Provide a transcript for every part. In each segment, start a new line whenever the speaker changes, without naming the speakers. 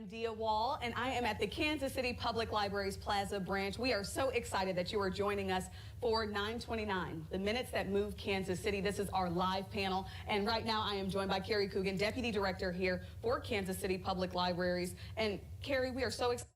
am Dia Wall, and I am at the Kansas City Public Library's Plaza branch. We are so excited that you are joining us for 929, the minutes that move Kansas City. This is our live panel, and right now I am joined by Carrie Coogan, Deputy Director here for Kansas City Public Libraries. And Carrie, we are so excited.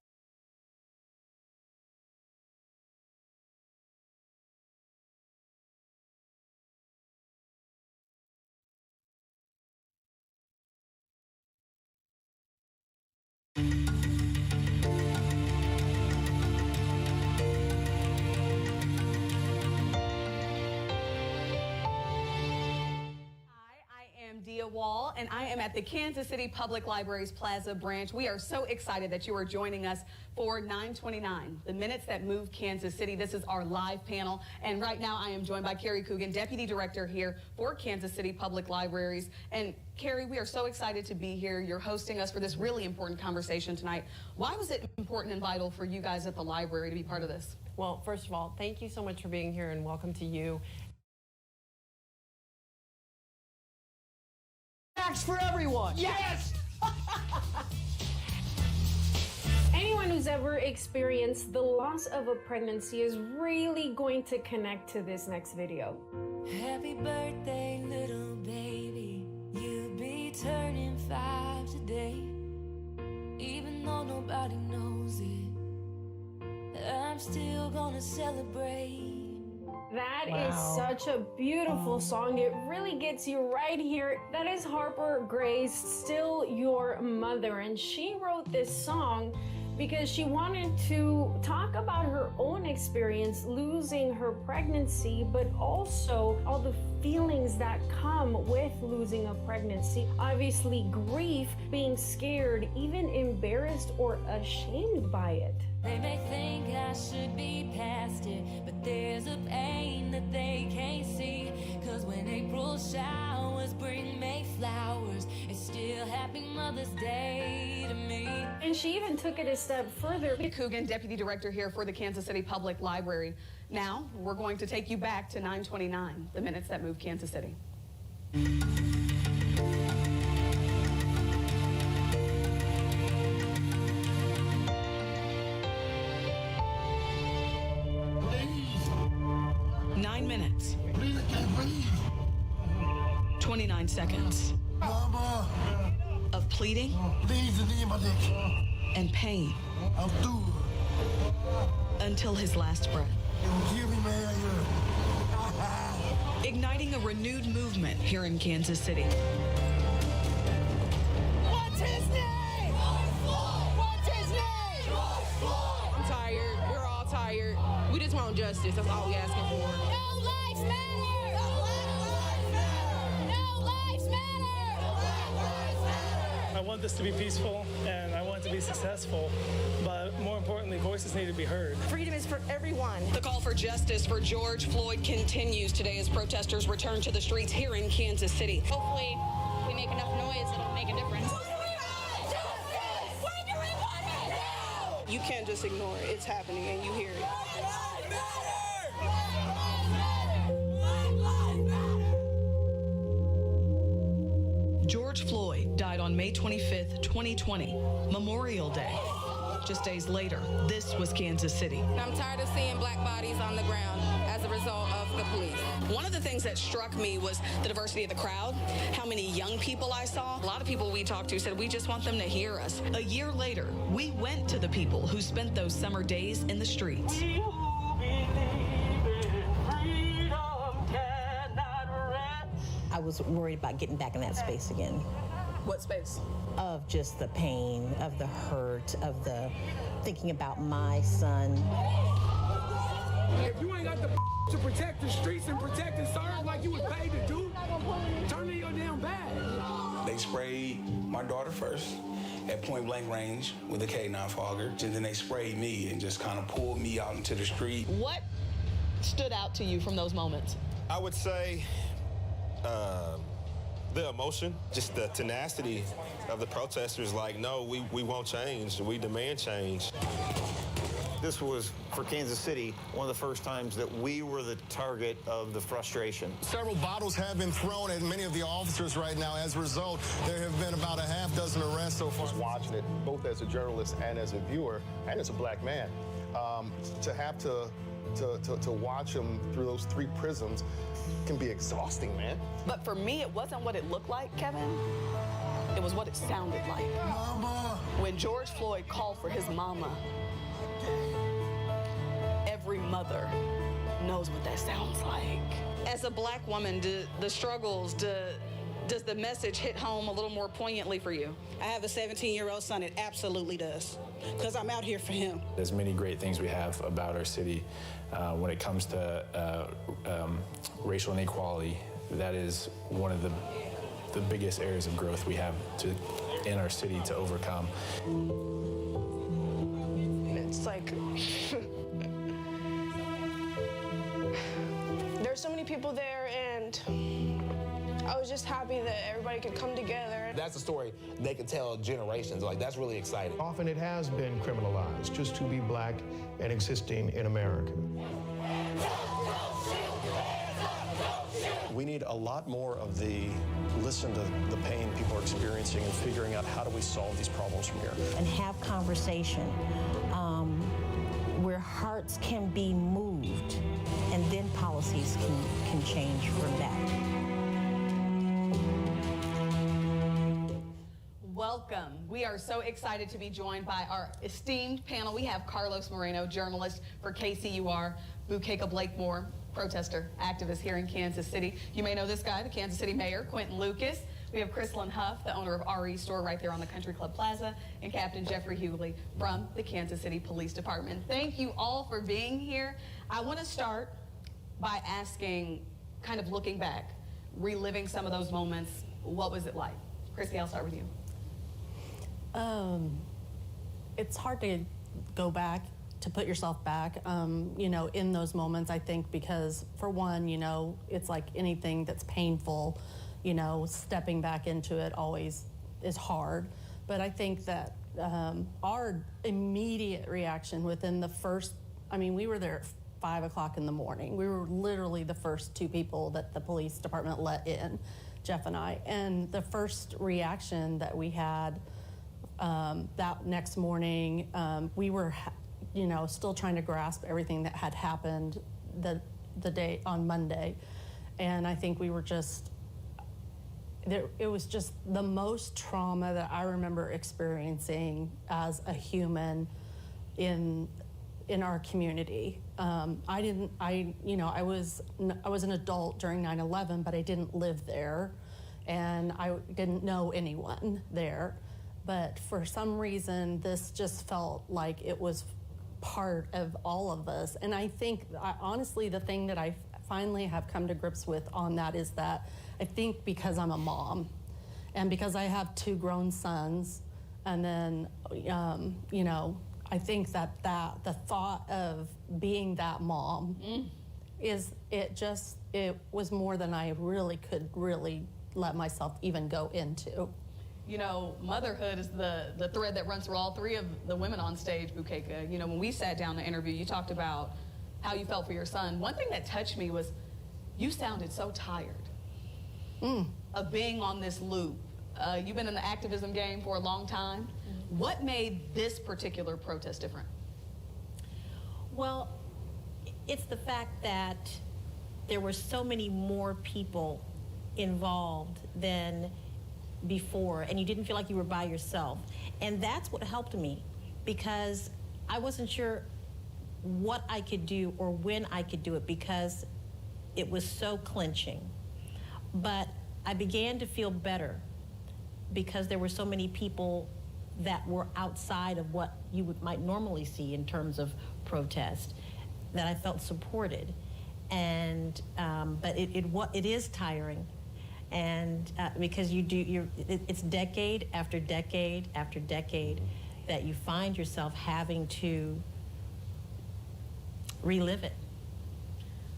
Wall, and I am at the Kansas City Public Library's Plaza branch. We are so excited that you are joining us for 929, the minutes that move Kansas City. This is our live panel, and right now I am joined by Carrie Coogan, Deputy Director here for Kansas City Public Libraries. And Carrie, we are so excited to be here. You're hosting us for this really important conversation tonight. Why was it important and vital for you guys at the library to be part of this?
Well, first of all, thank you so much for being here, and welcome to you.
For everyone.
Yes!
Anyone who's ever experienced the loss of a pregnancy is really going to connect to this next video.
Happy birthday, little baby. You'll be turning 5 today. Even though nobody knows it, I'm still gonna celebrate.
That is such a beautiful song. It really gets you right here. That is Harper Gray's Still Your Mother, and she wrote this song because she wanted to talk about her own experience losing her pregnancy, but also all the feelings that come with losing a pregnancy. Obviously, grief, being scared, even embarrassed or ashamed by it.
They may think I should be past it, but there's a pain that they can't see. Cause when April showers bring May flowers, it's still Happy Mother's Day to me.
And she even took it a step further.
Coogan, Deputy Director here for the Kansas City Public Library. Now, we're going to take you back to 929, the minutes that move Kansas City. Minutes. 29 seconds.
Mama.
Of pleading and pain until his last breath. Igniting a renewed movement here in Kansas City.
What's his name? What's his name?
I'm tired. We're all tired. We just want justice. That's all we asking for.
I want this to be peaceful, and I want it to be successful, but more importantly, voices need to be heard.
Freedom is for everyone.
The call for justice for George Floyd continues today as protesters return to the streets here in Kansas City.
Hopefully, we make enough noise, it'll make a difference.
You can't just ignore it. It's happening, and you hear it.
George Floyd died on May 25th, 2020, Memorial Day. Just days later, this was Kansas City.
I'm tired of seeing black bodies on the ground as a result of the police.
One of the things that struck me was the diversity of the crowd, how many young people I saw. A lot of people we talked to said, we just want them to hear us. A year later, we went to the people who spent those summer days in the streets.
I was worried about getting back in that space again.
What space?
Of just the pain, of the hurt, of the thinking about my son.
If you ain't got the to protect the streets and protect and serve like you was paid to do, turn in your damn badge.
They sprayed my daughter first at point blank range with a K9 fogger, and then they sprayed me and just kind of pulled me out into the street.
What stood out to you from those moments?
I would say the emotion, just the tenacity of the protesters, like, no, we won't change. We demand change. This was, for Kansas City, one of the first times that we were the target of the frustration.
Several bottles have been thrown at many of the officers right now. As a result, there have been about a half dozen arrests so far.
Just watching it, both as a journalist and as a viewer, and as a black man, to have to watch them through those three prisms can be exhausting, man.
But for me, it wasn't what it looked like, Kevin. It was what it sounded like.
Mama.
When George Floyd called for his mama, every mother knows what that sounds like. As a black woman, the struggles, does the message hit home a little more poignantly for you?
I have a 17-year-old son. It absolutely does, because I'm out here for him.
There's many great things we have about our city when it comes to racial inequality. That is one of the biggest areas of growth we have in our city to overcome.
It's like there's so many people there, and I was just happy that everybody could come together.
That's a story they could tell generations. Like, that's really exciting.
Often it has been criminalized just to be black and existing in America.
We need a lot more of the listen to the pain people are experiencing and figuring out how do we solve these problems from here.
And have conversation where hearts can be moved, and then policies can change from that.
Welcome. We are so excited to be joined by our esteemed panel. We have Carlos Moreno, journalist for KCUR, Bukeka Blakemore, protester, activist here in Kansas City. You may know this guy, the Kansas City Mayor Quinton Lucas. We have Chrysalyn Huff, the owner of RE Store right there on the Country Club Plaza, and Captain Jeffrey Hughley from the Kansas City Police Department. Thank you all for being here. I want to start by asking, kind of looking back, reliving some of those moments. What was it like? Chrissy, I'll start with you.
It's hard to go back, to put yourself back, you know, in those moments, I think, because for one, you know, it's like anything that's painful, you know, stepping back into it always is hard. But I think that our immediate reaction within the first, I mean, we were there at 5 o'clock in the morning. We were literally the first two people that the police department let in, Jeff and I. And the first reaction that we had that next morning, we were, you know, still trying to grasp everything that had happened the day on Monday. And I think we were just, it was just the most trauma that I remember experiencing as a human in our community. I was an adult during 9/11, but I didn't live there, and I didn't know anyone there. But for some reason, this just felt like it was part of all of us. And I think, honestly, the thing that I finally have come to grips with on that is that I think because I'm a mom, and because I have two grown sons, and then, you know, I think that the thought of being that mom it was more than I could let myself even go into.
You know, motherhood is the thread that runs through all three of the women on stage, Bukeka. You know, when we sat down to interview, you talked about how you felt for your son. One thing that touched me was you sounded so tired of being on this loop. You've been in the activism game for a long time. What made this particular protest different?
Well, it's the fact that there were so many more people involved than before, and you didn't feel like you were by yourself. And that's what helped me, because I wasn't sure what I could do or when I could do it, because it was so clinching. But I began to feel better because there were so many people that were outside of what you might normally see in terms of protest, that I felt supported. And but it is tiring, and because it's decade after decade after decade that you find yourself having to relive it.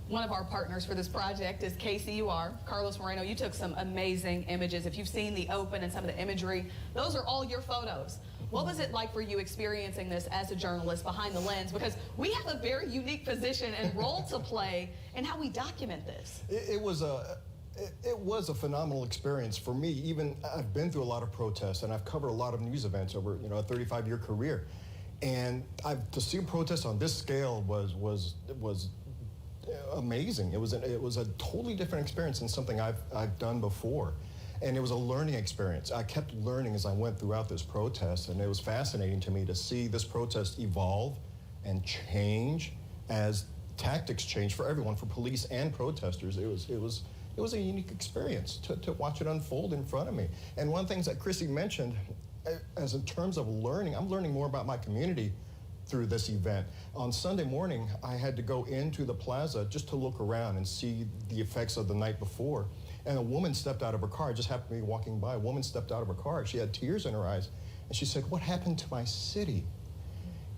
One of our partners for this project is KCUR. Carlos Moreno, you took some amazing images. If you've seen the open and some of the imagery, those are all your photos. What was it like for you experiencing this as a journalist behind the lens? Because we have a very unique position and role to play in how we document this.
It was a phenomenal experience for me. Even I've been through a lot of protests and I've covered a lot of news events over a 35-year career, and to see a protest on this scale was amazing. It was a totally different experience than something I've done before. And it was a learning experience. I kept learning as I went throughout this protest, and it was fascinating to me to see this protest evolve and change as tactics change for everyone, for police and protesters. It was a unique experience to watch it unfold in front of me. And one of the things that Chrissy mentioned, as in terms of learning, I'm learning more about my community through this event. On Sunday morning, I had to go into the plaza just to look around and see the effects of the night before. And a woman stepped out of her car. It just happened to be walking by. A woman stepped out of her car. She had tears in her eyes. And she said, "What happened to my city?"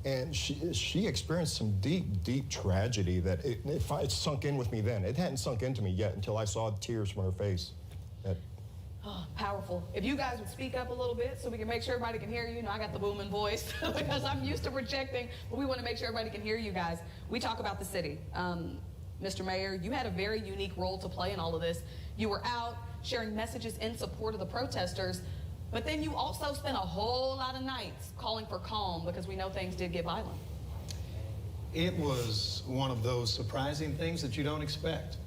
And she experienced some deep, deep tragedy that it sunk in with me then. It hadn't sunk into me yet until I saw tears from her face.
Oh, powerful. If you guys would speak up a little bit so we can make sure everybody can hear you. I got the booming voice because I'm used to projecting, but we want to make sure everybody can hear you guys. We talk about the city. Mr. Mayor, you had a very unique role to play in all of this. You were out sharing messages in support of the protesters, but then you also spent a whole lot of nights calling for calm because we know things did get violent.
It was one of those surprising things that you don't expect.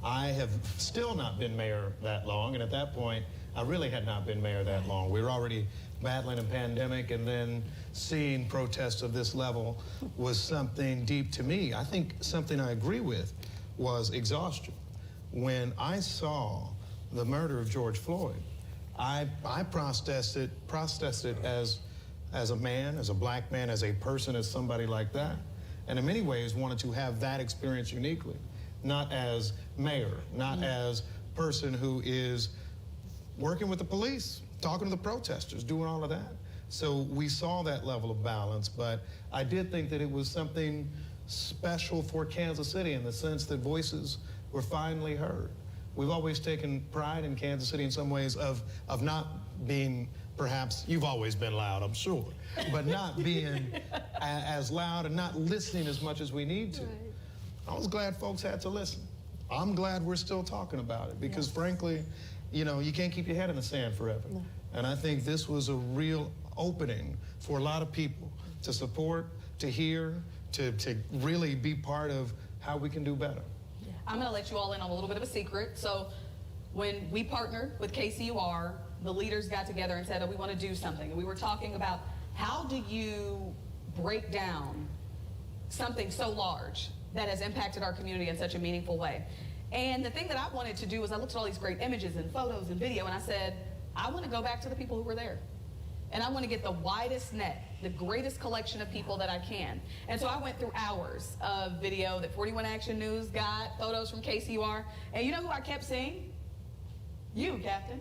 I have still not been mayor that long, and at that point, I really had not been mayor that long. We were already battling a pandemic, and then seeing protests of this level was something deep to me. I think something I agree with was exhaustion. When I saw the murder of George Floyd, I processed it as a man, as a black man, as a person, as somebody like that. And in many ways wanted to have that experience uniquely, not as mayor, not as person who is working with the police, talking to the protesters, doing all of that. So we saw that level of balance, but I did think that it was something special for Kansas City in the sense that voices were finally heard. We've always taken pride in Kansas City in some ways of not being, perhaps, you've always been loud, I'm sure, but not being as loud and not listening as much as we need to. Right. I was glad folks had to listen. I'm glad we're still talking about it because frankly, you can't keep your head in the sand forever. No. And I think this was a real opening for a lot of people to support, to hear, to really be part of how we can do better.
I'm going to let you all in on a little bit of a secret. So when we partnered with KCUR, the leaders got together and said, "Oh, we want to do something." And we were talking about how do you break down something so large that has impacted our community in such a meaningful way. And the thing that I wanted to do was I looked at all these great images and photos and video, and I said, I want to go back to the people who were there. And I want to get the widest net, the greatest collection of people that I can. And so I went through hours of video that 41 Action News got, photos from KCUR. And you know who I kept seeing? You, Captain.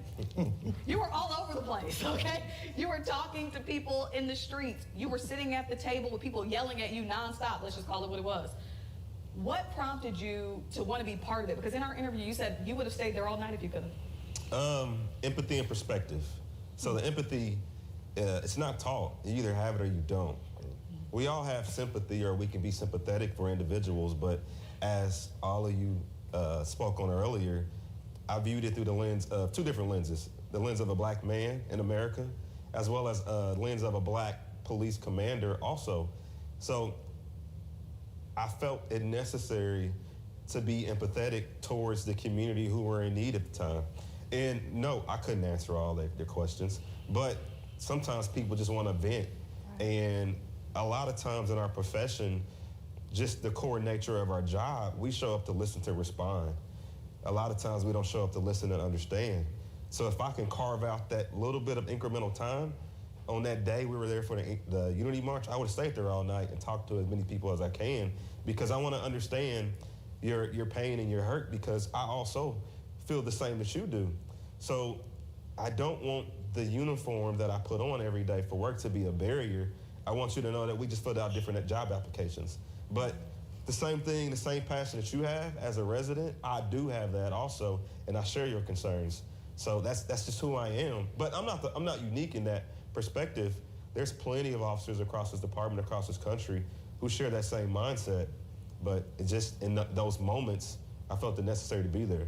You were all over the place, okay? You were talking to people in the streets. You were sitting at the table with people yelling at you nonstop. Let's just call it what it was. What prompted you to want to be part of it? Because in our interview, you said you would have stayed there all night if you could have.
Empathy and perspective. So the empathy, it's not taught. You either have it or you don't. We all have sympathy, or we can be sympathetic for individuals, but as all of you spoke on earlier, I viewed it through the lens of two different lenses. The lens of a black man in America, as well as a lens of a black police commander also. So I felt it necessary to be empathetic towards the community who were in need at the time. And no, I couldn't answer all their questions, but sometimes people just want to vent. And a lot of times in our profession, just the core nature of our job, we show up to listen, to respond. A lot of times we don't show up to listen and understand. So if I can carve out that little bit of incremental time, on that day we were there for the Unity March, I would have stayed there all night and talked to as many people as I can, because I want to understand your pain and your hurt, because I also feel the same as you do. So I don't want the uniform that I put on every day for work to be a barrier. I want you to know that we just filled out different job applications. But the same thing, the same passion that you have as a resident, I do have that also, and I share your concerns. So that's just who I am. But I'm not unique in that perspective. there's plenty of officers across this department, across this country, who share that same mindset. But it just in those moments, I felt it necessary to be there.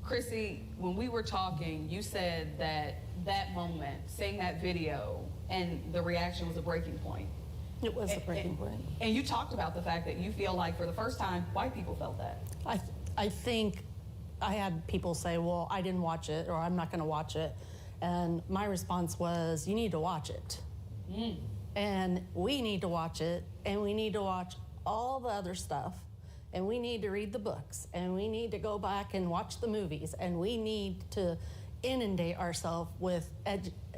Chrissy, when we were talking, you said that moment, seeing that video, and the reaction was a breaking point.
It was a breaking point.
And you talked about the fact that you feel like for the first time, white people felt that.
I think I had people say, well, I didn't watch it, or I'm not going to watch it. And my response was, you need to watch it. And we need to watch it, and we need to watch all the other stuff, and we need to read the books, and we need to go back and watch the movies, and we need to inundate ourselves with,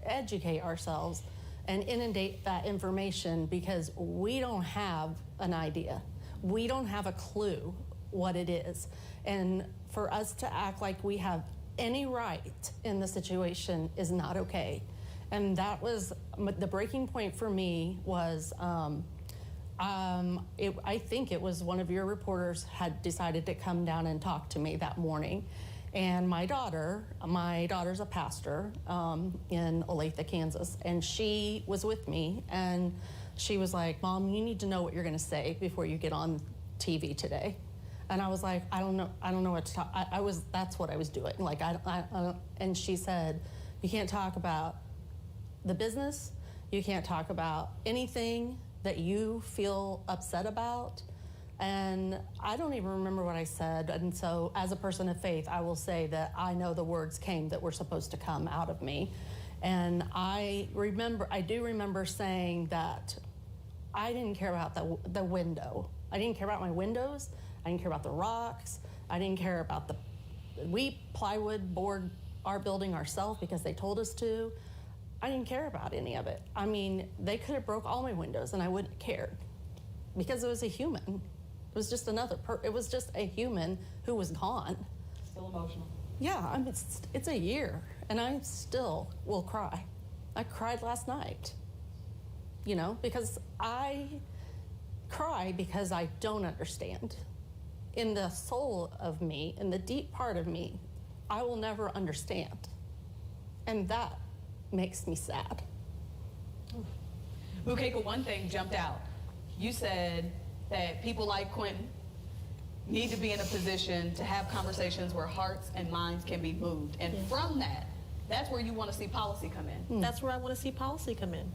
educate ourselves and inundate that information, because we don't have an idea. We don't have a clue what it is. And for us to act like we have any right in the situation is not okay. And that was the breaking point for me. Was I think it was one of your reporters had decided to come down and talk to me that morning. And my daughter's a pastor in Olathe, Kansas, and she was with me, and she was like, Mom, you need to know what you're going to say before you get on TV today. And I was like, I don't know what to talk. That's what I was doing. Like, and she said, you can't talk about the business. You can't talk about anything that you feel upset about. And I don't even remember what I said. And so as a person of faith, I will say that I know the words came that were supposed to come out of me. And I do remember saying that I didn't care about the window. I didn't care about my windows. I didn't care about the rocks. I didn't care about we plywood board our building ourselves because they told us to. I didn't care about any of it. I mean, they could have broke all my windows and I wouldn't have cared, because it was a human. It was just it was just a human who was gone.
Still emotional.
Yeah, I mean, it's a year, and I still will cry. I cried last night, because I cry because I don't understand. In the soul of me, in the deep part of me, I will never understand. And that makes me sad.
Bukeka, one thing jumped out. You said that people like Quinton need to be in a position to have conversations where hearts and minds can be moved. And from that, that's where you want to see policy come in.
That's where I want to see policy come in.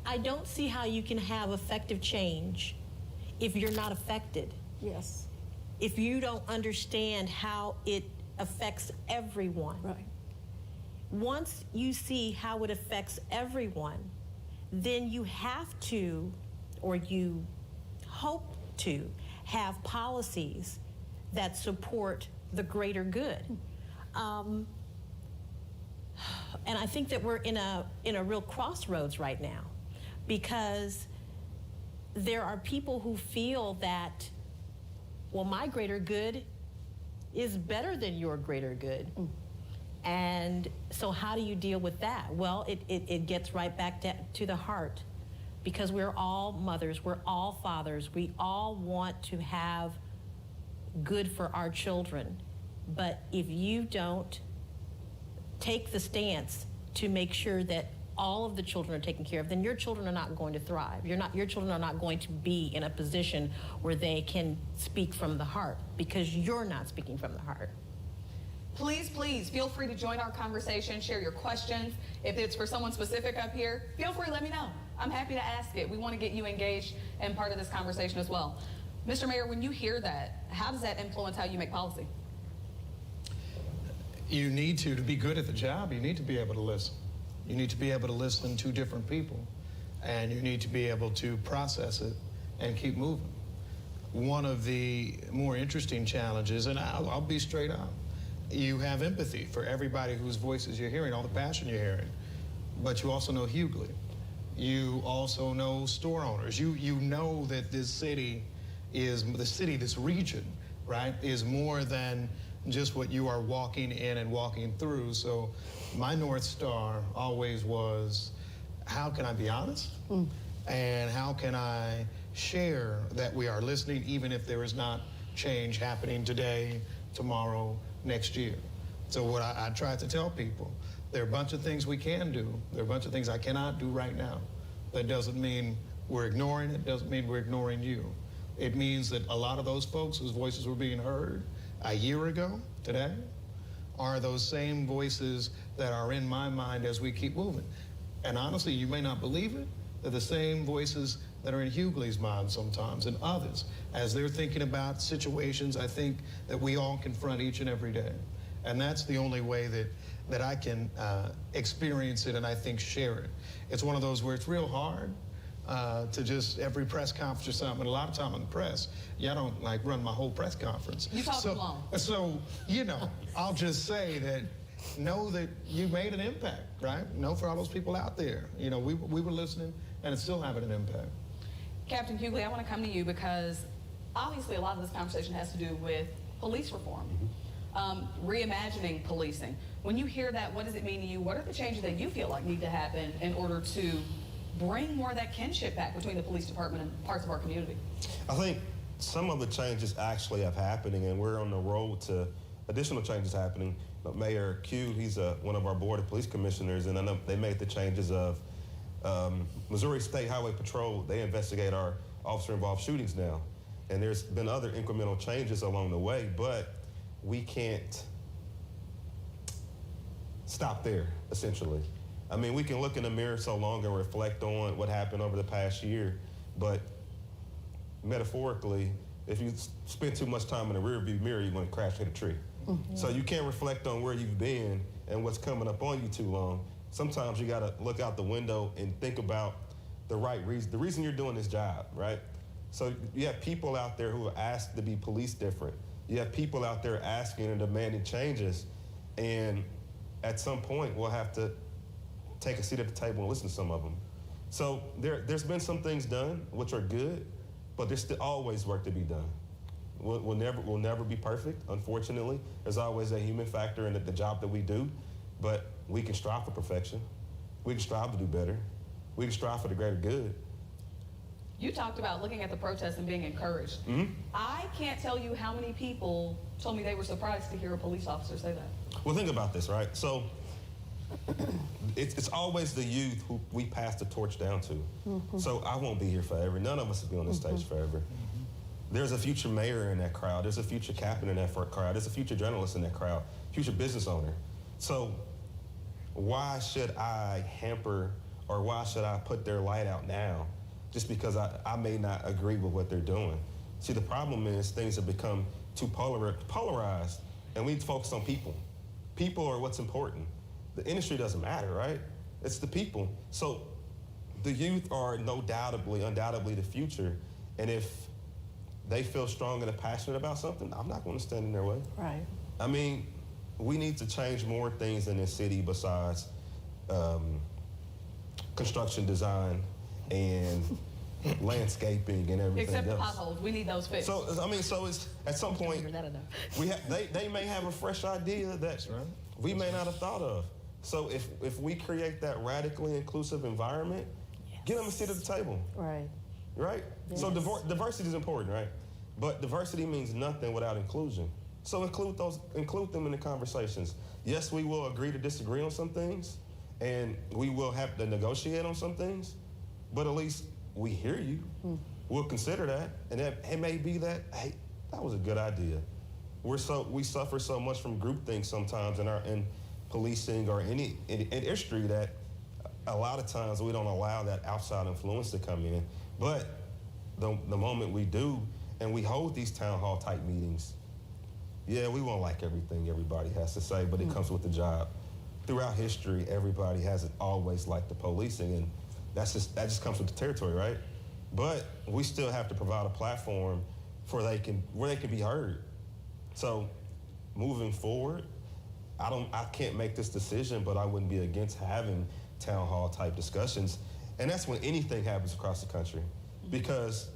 I don't see how you can have effective change if you're not affected.
Yes.
If you don't understand how it affects everyone.
Right.
Once you see how it affects everyone, then you have to, or you hope to, have policies that support the greater good. And I think that we're in a real crossroads right now, because there are people who feel that, well, my greater good is better than your greater good. And so how do you deal with that? Well, it gets right back to the heart, because we're all mothers, we're all fathers, we all want to have good for our children. But if you don't take the stance to make sure that all of the children are taken care of, then your children are not going to thrive. Your children are not going to be in a position where they can speak from the heart, because you're not speaking from the heart.
Please, please feel free to join our conversation, share your questions. If it's for someone specific up here, feel free to let me know. I'm happy to ask it. We want to get you engaged and part of this conversation as well. Mr. Mayor, when you hear that, how does that influence how you make policy?
You need to be good at the job, you need to be able to listen. You need to be able to listen to different people, and you need to be able to process it and keep moving. One of the more interesting challenges, and I'll be straight up, you have empathy for everybody whose voices you're hearing, all the passion you're hearing, but you also know Hughley. You also know store owners. You know that this region, right, is more than just what you are walking in and walking through. So my North Star always was, how can I be honest? And how can I share that we are listening, even if there is not change happening today, tomorrow, next year? So what I try to tell people, There are a bunch of things we can do. There are a bunch of things I cannot do right now. That doesn't mean we're ignoring it, doesn't mean we're ignoring you. It means that a lot of those folks whose voices were being heard a year ago today are those same voices that are in my mind as we keep moving. And honestly, you may not believe it, they're the same voices that are in Hughley's mind sometimes and others as they're thinking about situations I think that we all confront each and every day. And that's the only way that I can experience it and I think share it. It's one of those where it's real hard to just every press conference or something. And a lot of time in the press, I don't like run my whole press conference.
You talk long.
So, I'll just say that know that you made an impact, right? Know for all those people out there. We were listening and it's still having an impact.
Captain Hughley, I want to come to you because obviously a lot of this conversation has to do with police reform, reimagining policing. When you hear that, what does it mean to you? What are the changes that you feel like need to happen in order to bring more of that kinship back between the police department and parts of our community?
I think some of the changes actually have happening, and we're on the road to additional changes happening. Mayor Q, he's one of our board of police commissioners, and I know they made the changes of Missouri State Highway Patrol. They investigate our officer-involved shootings now, and there's been other incremental changes along the way, but we can't stop there, essentially. I mean, we can look in the mirror so long and reflect on what happened over the past year, but metaphorically, if you spend too much time in the rearview mirror, you're going to crash hit a tree. So you can't reflect on where you've been and what's coming up on you too long. Sometimes you got to look out the window and think about the right reason, the reason you're doing this job, right? So you have people out there who are asked to be policed different. You have people out there asking and demanding changes, and at some point we'll have to take a seat at the table and listen to some of them. So there's been some things done which are good, but there's still always work to be done. We'll never be perfect, unfortunately. There's always a human factor in the job that we do, but we can strive for perfection. We can strive to do better. We can strive for the greater good.
You talked about looking at the protests and being encouraged. I can't tell you how many people told me they were surprised to hear a police officer say that.
Well, think about this, right? So it's always the youth who we pass the torch down to. So I won't be here forever. None of us will be on this stage forever. There's a future mayor in that crowd. There's a future captain in that crowd. There's a future journalist in that crowd, future business owner. So why should I hamper or why should I put their light out now just because I may not agree with what they're doing? See, the problem is things have become too polarized, and we need to focus on people. People are what's important. The industry doesn't matter, right? It's the people. So the youth are undoubtedly the future, and if they feel strong and passionate about something, I'm not going to stand in their way.
Right.
I mean, we need to change more things in this city besides construction design and landscaping and everything
Except
else.
potholes, we need those fixed.
So it's at some point they may have a fresh idea that we may not have thought of. So if we create that radically inclusive environment, get them a seat at the table.
Right.
Right?
Yes.
So diversity is important, right? But diversity means nothing without inclusion. So include them in the conversations. Yes, we will agree to disagree on some things, and we will have to negotiate on some things, but at least we hear you. We'll consider that, and it may be that, hey, that was a good idea. We suffer so much from groupthink sometimes in policing or in industry that a lot of times we don't allow that outside influence to come in. But the moment we do, and we hold these town hall type meetings, yeah, we won't like everything everybody has to say, but it comes with the job. Throughout history, everybody hasn't always liked the policing, and that just comes with the territory, right? But we still have to provide a platform where they can be heard. So moving forward, I can't make this decision, but I wouldn't be against having town hall type discussions. And that's when anything happens across the country, because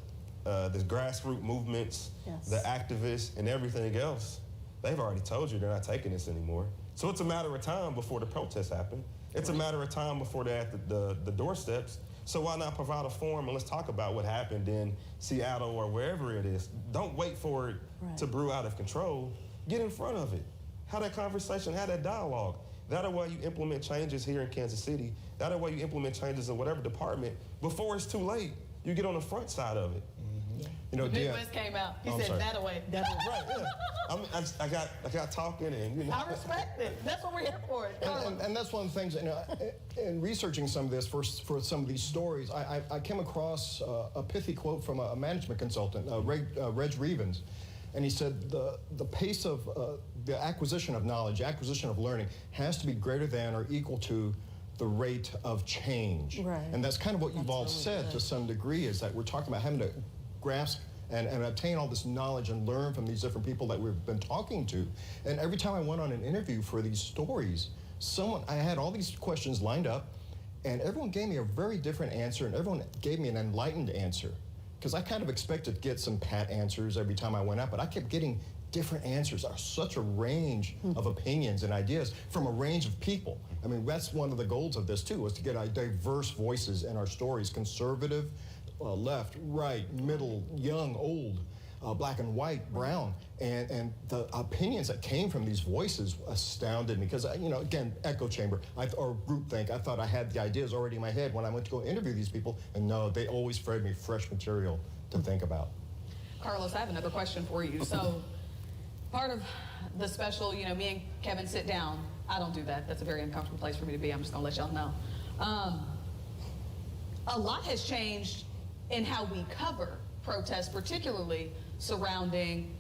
the grassroots movements, the activists, and everything else, they've already told you they're not taking this anymore. So it's a matter of time before the protests happen. It's a matter of time before they're at the doorsteps. So why not provide a forum and let's talk about what happened in Seattle or wherever it is. Don't wait for it to brew out of control. Get in front of it. Have that conversation, have that dialogue. That is why you implement changes here in Kansas City. That is why you implement changes in whatever department before it's too late. You get on the front side of it.
You know,
Midwest came out. He said that away.
Right, yeah. I got talking and, you know.
I respect it. That's what we're here for.
And that's one of the things, you know, in researching some of this for some of these stories, I came across a pithy quote from a management consultant, Reg Revens, and he said the pace of the acquisition of knowledge, acquisition of learning has to be greater than or equal to the rate of change.
Right.
And that's kind of what you've all said to some degree, is that we're talking about having to grasp and obtain all this knowledge and learn from these different people that we've been talking to. And every time I went on an interview for these stories, I had all these questions lined up, and everyone gave me a very different answer, and everyone gave me an enlightened answer. Because I kind of expected to get some pat answers every time I went out, but I kept getting different answers. There's such a range of opinions and ideas from a range of people. I mean, that's one of the goals of this too, was to get diverse voices in our stories, conservative, left, right, middle, young, old, black and white, brown, and the opinions that came from these voices astounded me, because, you know, again, echo chamber or groupthink. I thought I had the ideas already in my head when I went to go interview these people, and no, they always fed me fresh material to think about.
Carlos, I have another question for you. So, part of the special, you know, me and Kevin sit down. I don't do that. That's a very uncomfortable place for me to be. I'm just gonna let y'all know. A lot has changed in how we cover protests, particularly surrounding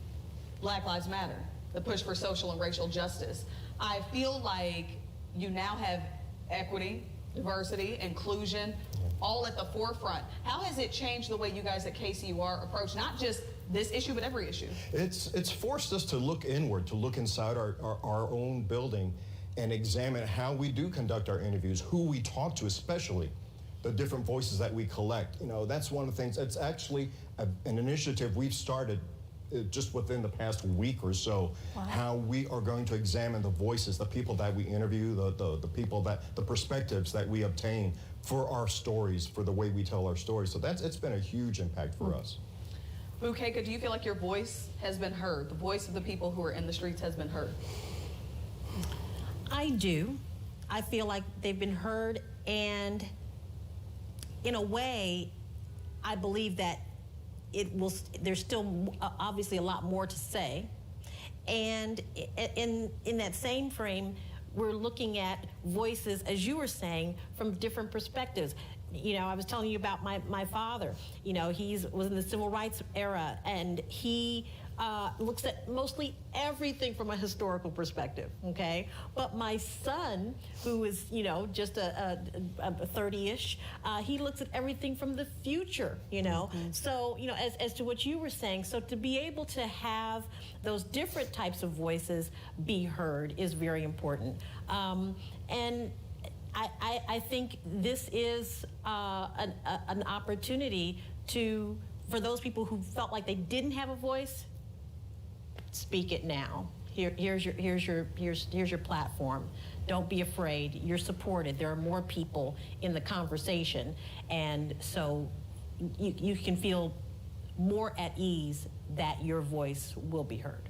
Black Lives Matter, the push for social and racial justice. I feel like you now have equity, diversity, inclusion, all at the forefront. How has it changed the way you guys at KCUR approach not just this issue, but every issue?
It's forced us to look inward, to look inside our own building and examine how we do conduct our interviews, who we talk to, especially the different voices that we collect. You know, that's one of the things. It's actually an initiative we've started just within the past week or so. Wow. How we are going to examine the voices, the people that we interview, the people the perspectives that we obtain for our stories, for the way we tell our stories. So it's been a huge impact for us.
Bukeka, do you feel like your voice has been heard? The voice of the people who are in the streets has been heard?
I do. I feel like they've been heard, and in a way, I believe that there's still obviously a lot more to say. And in that same frame, we're looking at voices, as you were saying, from different perspectives. You know, I was telling you about my father. You know, was in the civil rights era, and he looks at mostly everything from a historical perspective, okay? But my son, who is, you know, just a 30-ish, he looks at everything from the future, you know? Mm-hmm. So, you know, as to what you were saying, so to be able to have those different types of voices be heard is very important. And I think this is an opportunity for those people who felt like they didn't have a voice, speak it now. Here's your platform. Don't be afraid. You're supported. There are more people in the conversation, and so you can feel more at ease that your voice will be heard.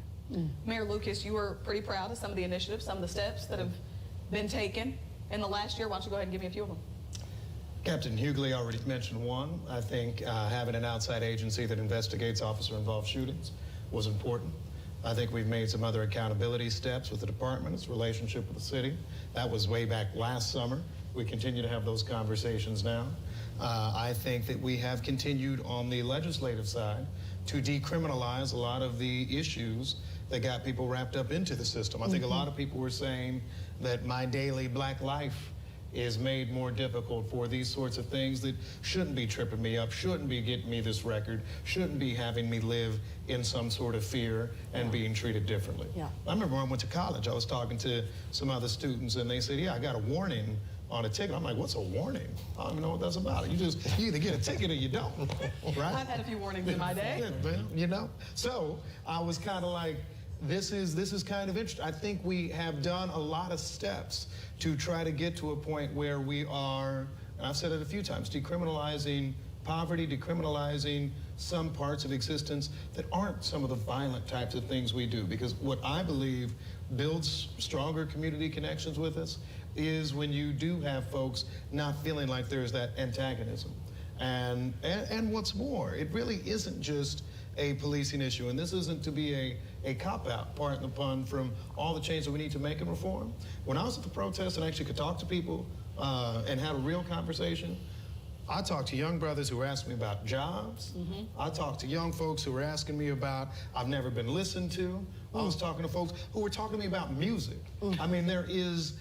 Mayor Lucas, you were pretty proud of some of the initiatives, some of the steps that have been taken in the last year. Why don't you go ahead and give me a few of them?
Captain Hughley already mentioned one. I think having an outside agency that investigates officer-involved shootings was important. I think we've made some other accountability steps with the department, its relationship with the city. That was way back last summer. We continue to have those conversations now. I think that we have continued on the legislative side to decriminalize a lot of the issues that got people wrapped up into the system. I think a lot of people were saying that my daily black life is made more difficult for these sorts of things that shouldn't be tripping me up, shouldn't be getting me this record, shouldn't be having me live in some sort of fear and being treated differently. Yeah. I remember when I went to college, I was talking to some other students, and they said, yeah, I got a warning on a ticket. I'm like, what's a warning? I don't even know what that's about. You either get a ticket or you don't, right?
I've had a few warnings in my day.
You know? So I was kind of like, this is kind of interesting. I think we have done a lot of steps to try to get to a point where we are, and I've said it a few times, decriminalizing poverty, decriminalizing some parts of existence that aren't some of the violent types of things we do. Because what I believe builds stronger community connections with us is when you do have folks not feeling like there's that antagonism. And what's more, it really isn't just a policing issue, and this isn't to be a cop-out, pardon the pun, from all the change that we need to make and reform. When I was at the protest and actually could talk to people and have a real conversation, I talked to young brothers who were asking me about jobs. I talked to young folks who were asking me about, I've never been listened to. I was talking to folks who were talking to me about music. I mean, there is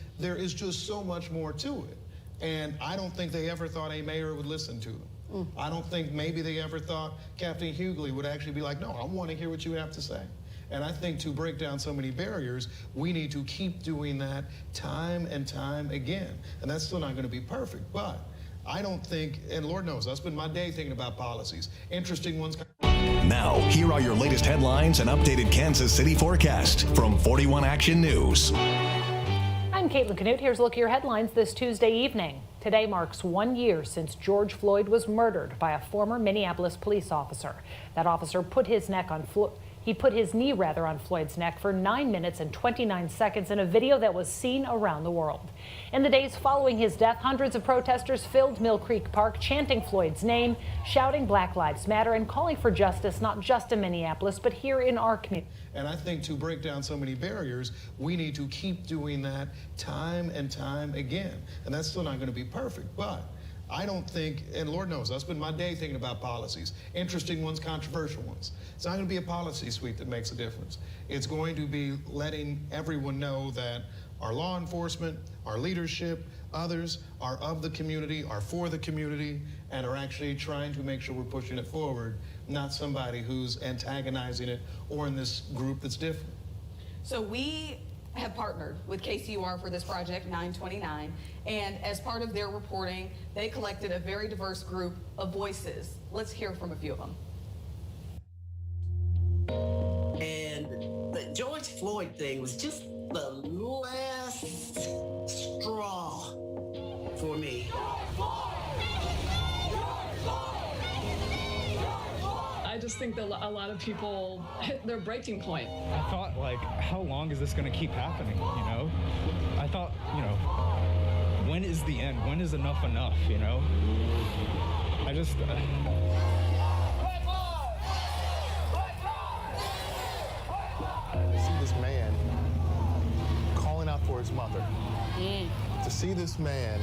just so much more to it. And I don't think they ever thought a mayor would listen to them. I don't think maybe they ever thought Captain Hughley would actually be like, no, I want to hear what you have to say. And I think to break down so many barriers, we need to keep doing that time and time again. And that's still not going to be perfect, but I don't think, and Lord knows, I spend my day thinking about policies, interesting ones.
Now, here are your latest headlines and updated Kansas City forecast from 41 Action News.
I'm Caitlin Canute. Here's a look at your headlines this Tuesday evening. Today marks 1 year since George Floyd was murdered by a former Minneapolis police officer. That officer put his knee on Floyd's neck for 9 minutes and 29 seconds in a video that was seen around the world. In the days following his death, hundreds of protesters filled Mill Creek Park, chanting Floyd's name, shouting Black Lives Matter, and calling for justice, not just in Minneapolis, but here in our community.
And I think to break down so many barriers, we need to keep doing that time and time again. And that's still not going to be perfect, but I don't think, and Lord knows, I spend my day thinking about policies, interesting ones, controversial ones. It's not going to be a policy suite that makes a difference. It's going to be letting everyone know that our law enforcement, our leadership, others are of the community, are for the community, and are actually trying to make sure we're pushing it forward, not somebody who's antagonizing it or in this group that's different.
So we have partnered with KCUR for this project, 929, and as part of their reporting, they collected a very diverse group of voices. Let's hear from a few of them.
And the George Floyd thing was just the last straw for me.
I just think that a lot of people hit their breaking point.
I thought, like, how long is this going to keep happening, you know? I thought, you know, when is the end? When is enough, you know? I just...
To see this man calling out for his mother. To see this man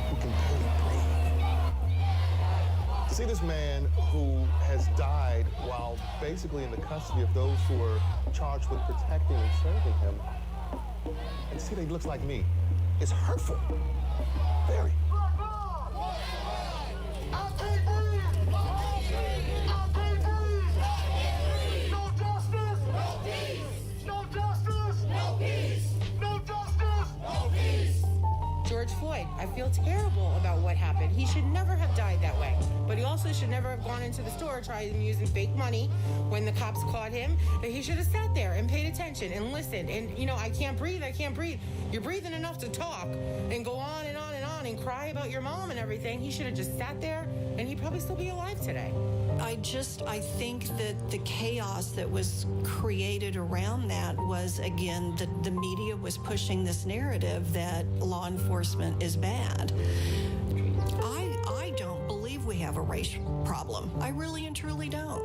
who can barely breathe. To see this man who has died while basically in the custody of those who are charged with protecting and serving him. And see that he looks like me. It's hurtful. Very.
George Floyd, I feel terrible about what happened. He should never have died that way. But he also should never have gone into the store trying using fake money when the cops caught him. He should have sat there and paid attention and listened. And, you know, I can't breathe. You're breathing enough to talk and go on and on and on and cry about your mom and everything. He should have just sat there and he'd probably still be alive today.
I think that the chaos that was created around that was, again, the media was pushing this narrative that law enforcement is bad. I don't believe we have a race problem. I really and truly don't.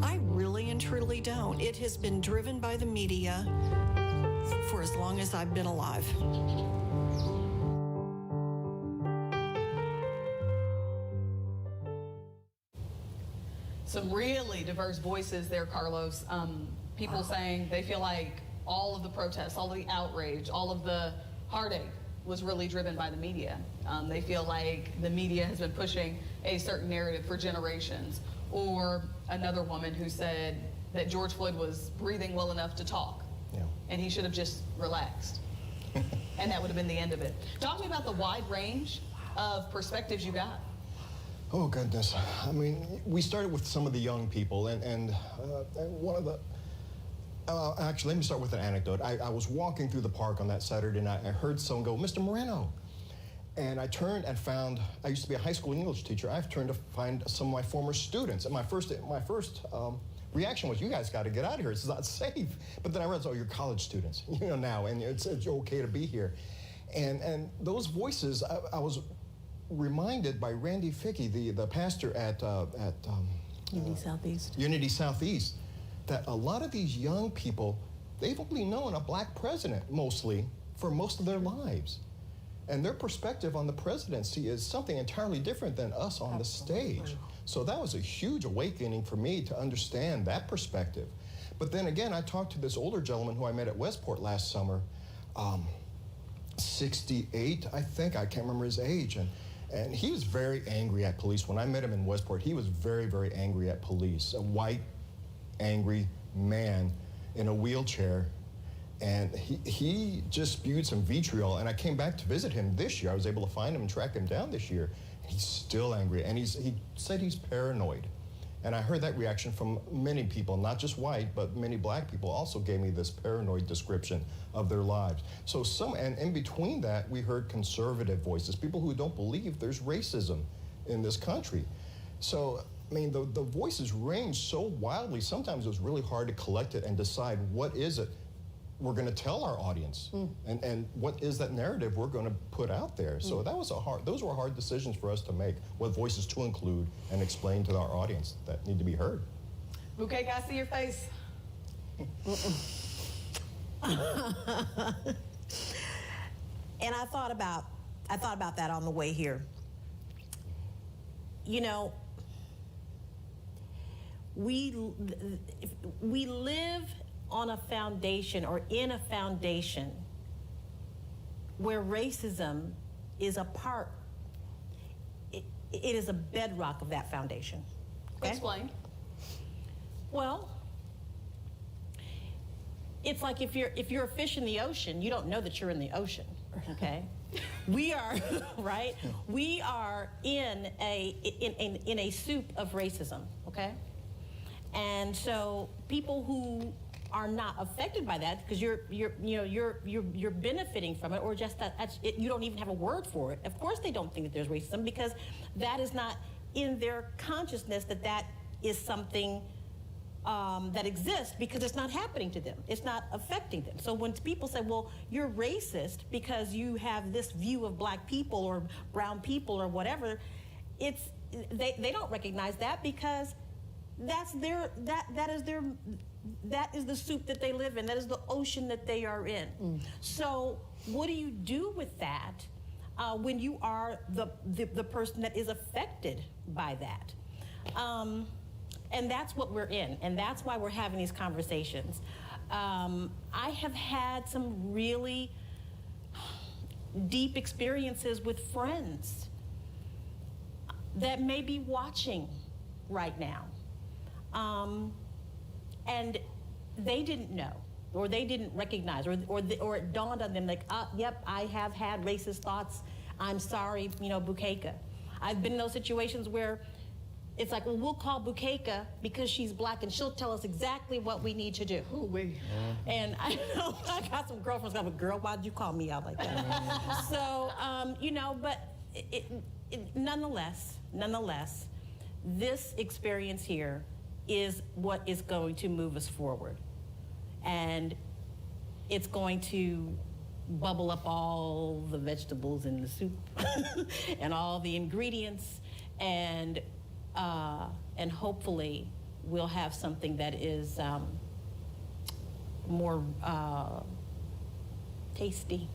I really and truly don't. It has been driven by the media for as long as I've been alive.
Some really diverse voices there, Carlos. People saying they feel like all of the protests, all of the outrage, all of the heartache was really driven by the media. They feel like the media has been pushing a certain narrative for generations. Or another woman who said that George Floyd was breathing well enough to talk, and he should have just relaxed. And that would have been the end of it. Talk to me about the wide range of perspectives you got.
Oh, goodness. I mean, we started with some of the young people, and one of the... actually, let me start with an anecdote. I was walking through the park on that Saturday night, and I heard someone go, "Mr. Moreno." And I turned and found, I used to be a high school English teacher. I've turned to find some of my former students. And my first reaction was, you guys got to get out of here. It's not safe. But then I realized, oh, you're college students, now, and it's okay to be here. And those voices, I was reminded by Randy Fickey, the pastor at
Unity Southeast.
Unity Southeast, that a lot of these young people, they've only known a black president mostly for most of their lives. And their perspective on the presidency is something entirely different than us on the stage. So that was a huge awakening for me to understand that perspective. But then again, I talked to this older gentleman who I met at Westport last summer, 68, I think, I can't remember his age. And he was very angry at police. When I met him in Westport, he was very, very angry at police. A white, angry man in a wheelchair. And he just spewed some vitriol. And I came back to visit him this year. I was able to find him and track him down this year. He's still angry. And he said he's paranoid. And I heard that reaction from many people, not just white, but many black people also gave me this paranoid description of their lives. So and in between that, we heard conservative voices, people who don't believe there's racism in this country. So, I mean, the voices range so wildly, sometimes it was really hard to collect it and decide what is it we're going to tell our audience, and what is that narrative we're going to put out there. So those were hard decisions for us to make, what voices to include and explain to our audience that need to be heard.
Bukeka, I see your face.
And I thought about that on the way here. We live on a foundation, or in a foundation, where racism is a part, it is a bedrock of that foundation. Okay?
Explain.
Well, it's like if you're a fish in the ocean, you don't know that you're in the ocean, okay? We are, right? We are in a soup of racism, okay? And so people who are not affected by that, because you're benefiting from it, or just you don't even have a word for it. Of course they don't think that there's racism, because that is not in their consciousness that is something that exists, because it's not happening to them. It's not affecting them. So when people say, well, you're racist because you have this view of black people or brown people or whatever, they don't recognize that, because that is the soup that they live in. That is the ocean that they are in. So what do you do with that when you are the person that is affected by that? And that's what we're in, and that's why we're having these conversations. I have had some really deep experiences with friends that may be watching right now. And they didn't know, or they didn't recognize, or it dawned on them like, yep, I have had racist thoughts. I'm sorry, Bukeka. I've been in those situations where it's like, well, we'll call Bukeka because she's black and she'll tell us exactly what we need to do. And I know I got some girlfriends going, but girl, why'd you call me out like that? So, but nonetheless, this experience here is what is going to move us forward. And it's going to bubble up all the vegetables in the soup and all the ingredients, and hopefully we'll have something that is more tasty.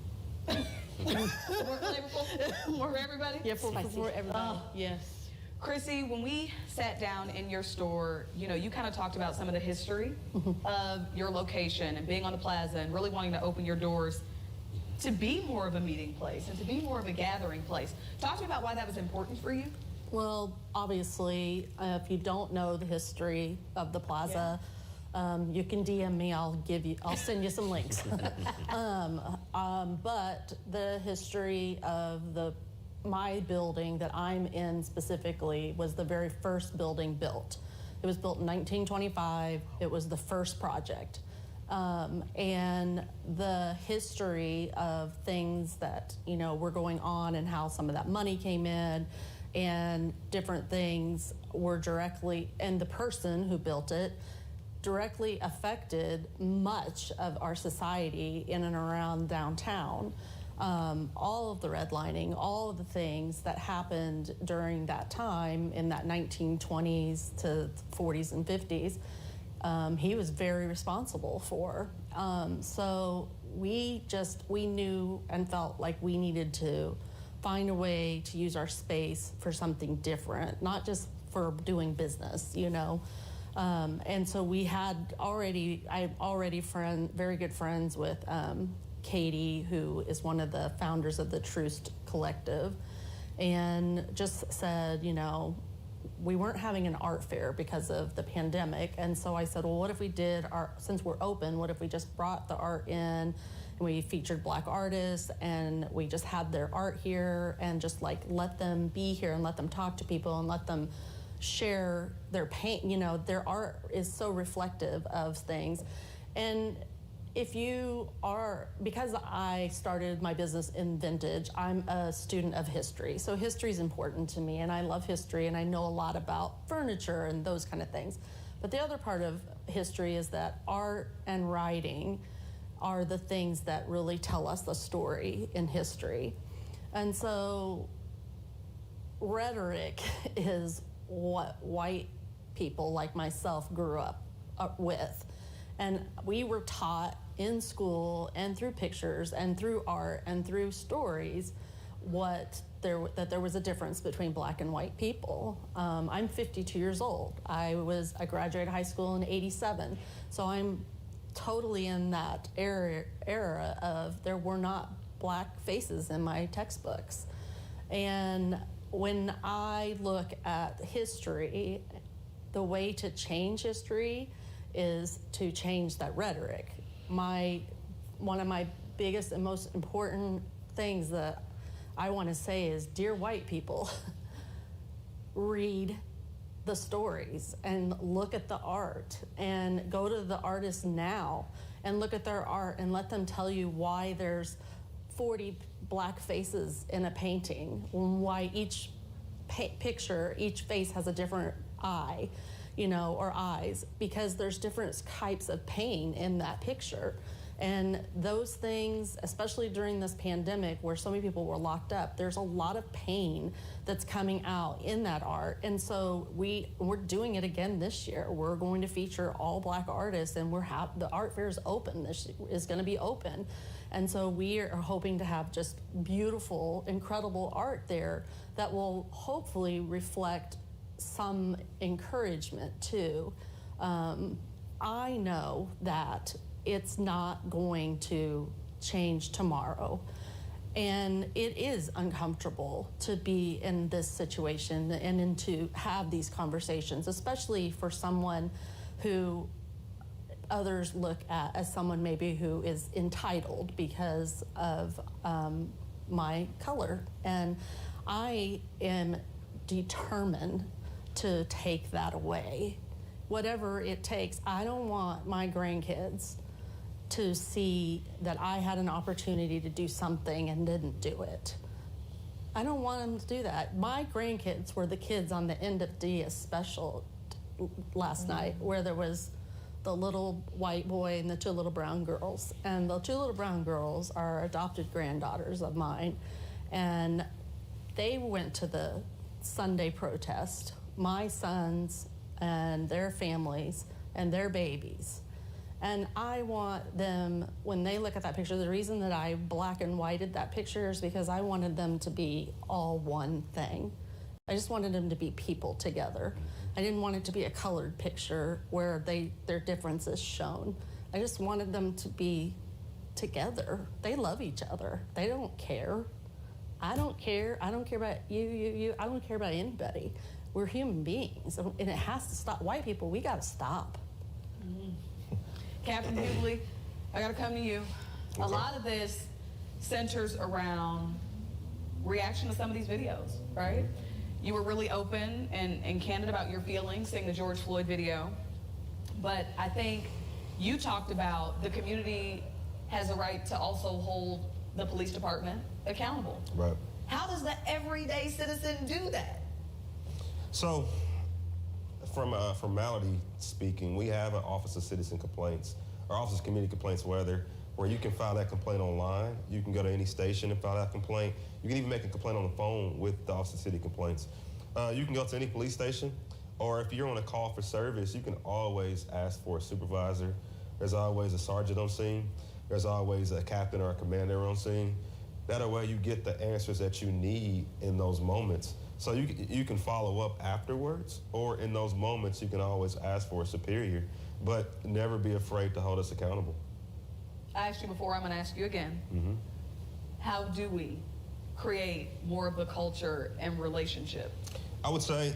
More flavorful? More for everybody?
Yeah, for everybody. Yes.
Chrissy, when we sat down in your store, you kind of talked about some of the history of your location and being on the plaza and really wanting to open your doors to be more of a meeting place and to be more of a gathering place. Talk to me about why that was important for you.
Well, obviously, if you don't know the history of the plaza, you can DM me. I'll send you some links. But the history of my building that I'm in specifically was the very first building built. It was built in 1925. It was the first project. And the history of things that, were going on and how some of that money came in and different things were directly, and the person who built it directly affected much of our society in and around downtown. All of the redlining, all of the things that happened during that time in that 1920s to 40s and 50s, he was very responsible for. So we knew and felt like we needed to find a way to use our space for something different, not just for doing business, you know. And so we had very good friends with Katie, who is one of the founders of the Truth Collective, and just said, you know, we weren't having an art fair because of the pandemic. And so I said, well, what if we did since we're open, what if we just brought the art in and we featured Black artists and we just had their art here and just like let them be here and let them talk to people and let them share their pain. You know, their art is so reflective of things. And because I started my business in vintage, I'm a student of history. So history is important to me, and I love history, and I know a lot about furniture and those kind of things. But the other part of history is that art and writing are the things that really tell us the story in history. And so rhetoric is what white people like myself grew up with. And we were taught in school and through pictures and through art and through stories that there was a difference between Black and white people. I'm 52 years old. I graduated high school in '87, so I'm totally in that era of there were not Black faces in my textbooks. And when I look at history, the way to change history is to change that rhetoric. One of my biggest and most important things that I want to say is, dear white people, read the stories and look at the art and go to the artists now and look at their art and let them tell you why there's 40 Black faces in a painting, why each picture, each face has a different eye, you know, or eyes, because there's different types of pain in that picture. And those things, especially during this pandemic where so many people were locked up, there's a lot of pain that's coming out in that art. And so we're doing it again this year. We're going to feature all Black artists, and the art fair is open. This is going to be open. And so we are hoping to have just beautiful, incredible art there that will hopefully reflect some encouragement too. I know that it's not going to change tomorrow, and it is uncomfortable to be in this situation and to have these conversations, especially for someone who others look at as someone maybe who is entitled because of my color. And I am determined to take that away, whatever it takes. I don't want my grandkids to see that I had an opportunity to do something and didn't do it. I don't want them to do that. My grandkids were the kids on the end of Dia special last night, where there was the little white boy and the two little brown girls. And the two little brown girls are adopted granddaughters of mine. And they went to the Sunday protest, my sons and their families and their babies. And I want them, when they look at that picture, the reason that I black and whited that picture is because I wanted them to be all one thing. I just wanted them to be people together. I didn't want it to be a colored picture where their difference is shown. I just wanted them to be together. They love each other. They don't care. I don't care. I don't care about you. I don't care about anybody. We're human beings, and it has to stop. White people, we got to stop.
Captain Hughley, I got to come to you. A lot of this centers around reaction to some of these videos, right? You were really open and candid about your feelings, seeing the George Floyd video. But I think you talked about the community has a right to also hold the police department accountable.
Right.
How does the everyday citizen do that?
So from formality speaking, we have an Office of Citizen Complaints, or Office of Community Complaints, where you can file that complaint online. You can go to any station and file that complaint. You can even make a complaint on the phone with the Office of City Complaints. You can go to any police station, or if you're on a call for service, you can always ask for a supervisor. There's always a sergeant on scene. There's always a captain or a commander on scene. That way you get the answers that you need in those moments. So you can follow up afterwards, or in those moments you can always ask for a superior, but never be afraid to hold us accountable.
I asked you before, I'm going to ask you again.
Mm-hmm.
How do we create more of a culture and relationship?
I would say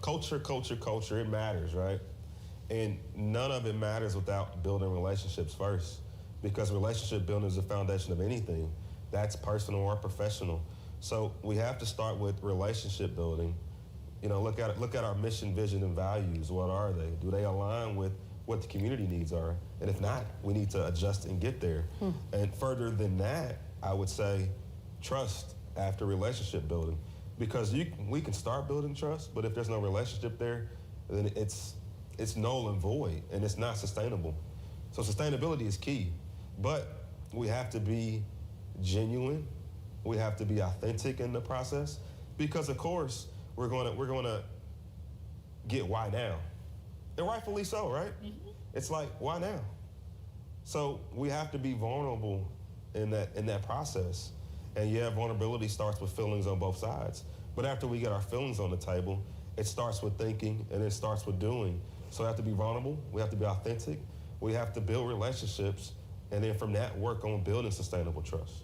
culture, it matters, right? And none of it matters without building relationships first, because relationship building is the foundation of anything. That's personal or professional. So we have to start with relationship building. You know, look at our mission, vision, and values. What are they? Do they align with what the community needs are? And if not, we need to adjust and get there. And further than that, I would say trust after relationship building. Because we can start building trust, but if there's no relationship there, then it's null and void, and it's not sustainable. So sustainability is key, but we have to be genuine. We have to be authentic in the process, because of course we're going to get why now, and rightfully so, right? Mm-hmm. It's like, why now? So we have to be vulnerable in that process. And yeah, vulnerability starts with feelings on both sides. But after we get our feelings on the table, it starts with thinking, and it starts with doing. So we have to be vulnerable, we have to be authentic, we have to build relationships, and then from that, work on building sustainable trust.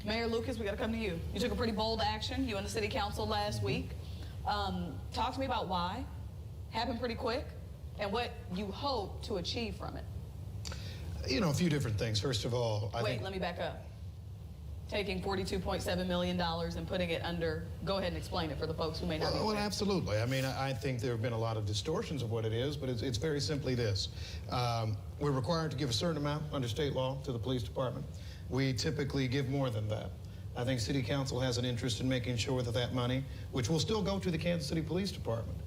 Mayor Lucas, we got to come to you. You took a pretty bold action, you and the city council last week. Talk to me about why. Happened pretty quick, and what you hope to achieve from it.
You know, a few different things. First of all,
let me back up. Taking $42.7 million and putting it under, go ahead and explain it for the folks who may not be aware.
Well, absolutely. I mean, I think there have been a lot of distortions of what it is, but it's very simply this. We're required to give a certain amount under state law to the police department. We typically give more than that. I think City Council has an interest in making sure that that money, which will still go to the Kansas City Police Department,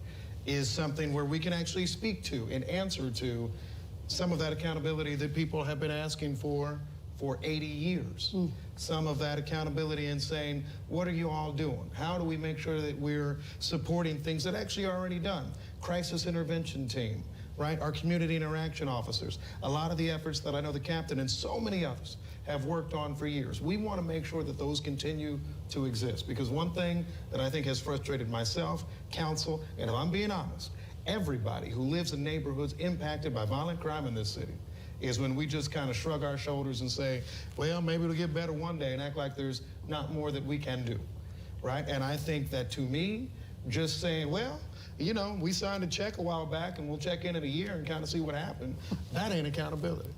is something where we can actually speak to and answer to some of that accountability that people have been asking for 80 years. Some of that accountability in saying, what are you all doing? How do we make sure that we're supporting things that actually are already done? Crisis intervention team, right? Our community interaction officers. A lot of the efforts that I know the captain and so many others have worked on for years. We want to make sure that those continue to exist, because one thing that I think has frustrated myself, council, and if I'm being honest, everybody who lives in neighborhoods impacted by violent crime in this city, is when we just kind of shrug our shoulders and say, well, maybe it'll get better one day, and act like there's not more that we can do, right? And I think that, to me, just saying, well, you know, we signed a check a while back and we'll check in a year and kind of see what happened, that ain't accountability.